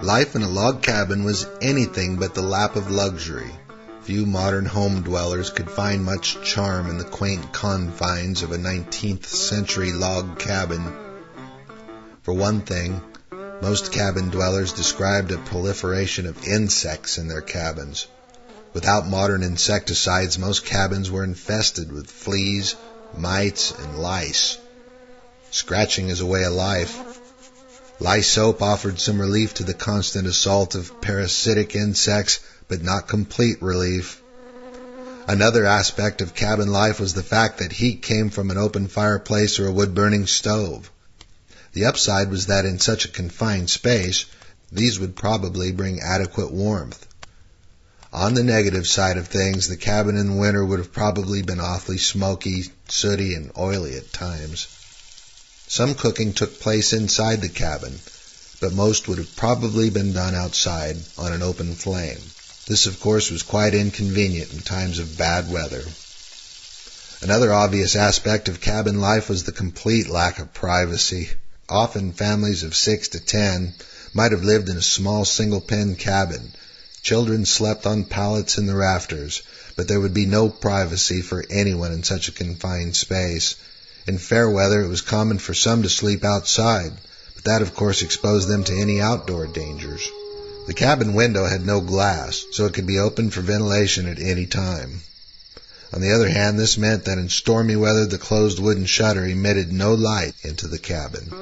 Life in a log cabin was anything but the lap of luxury. Few modern home dwellers could find much charm in the quaint confines of a 19th century log cabin. For one thing, most cabin dwellers described a proliferation of insects in their cabins. Without modern insecticides, most cabins were infested with fleas, mites, and lice. Scratching is a way of life. Lye soap offered some relief to the constant assault of parasitic insects, but not complete relief. Another aspect of cabin life was the fact that heat came from an open fireplace or a wood-burning stove. The upside was that in such a confined space, these would probably bring adequate warmth. On the negative side of things, the cabin in winter would have probably been awfully smoky, sooty, and oily at times. Some cooking took place inside the cabin, but most would have probably been done outside on an open flame. This, of course, was quite inconvenient in times of bad weather. Another obvious aspect of cabin life was the complete lack of privacy. Often families of 6 to 10 might have lived in a small single-pen cabin. Children slept on pallets in the rafters, but there would be no privacy for anyone in such a confined space. In fair weather, it was common for some to sleep outside, but that, of course, exposed them to any outdoor dangers. The cabin window had no glass, so it could be opened for ventilation at any time. On the other hand, this meant that in stormy weather, the closed wooden shutter emitted no light into the cabin.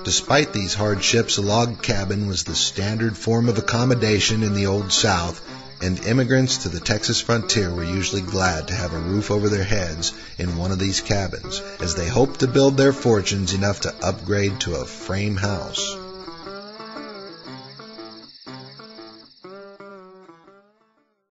Despite these hardships, a log cabin was the standard form of accommodation in the Old South, and immigrants to the Texas frontier were usually glad to have a roof over their heads in one of these cabins, as they hoped to build their fortunes enough to upgrade to a frame house.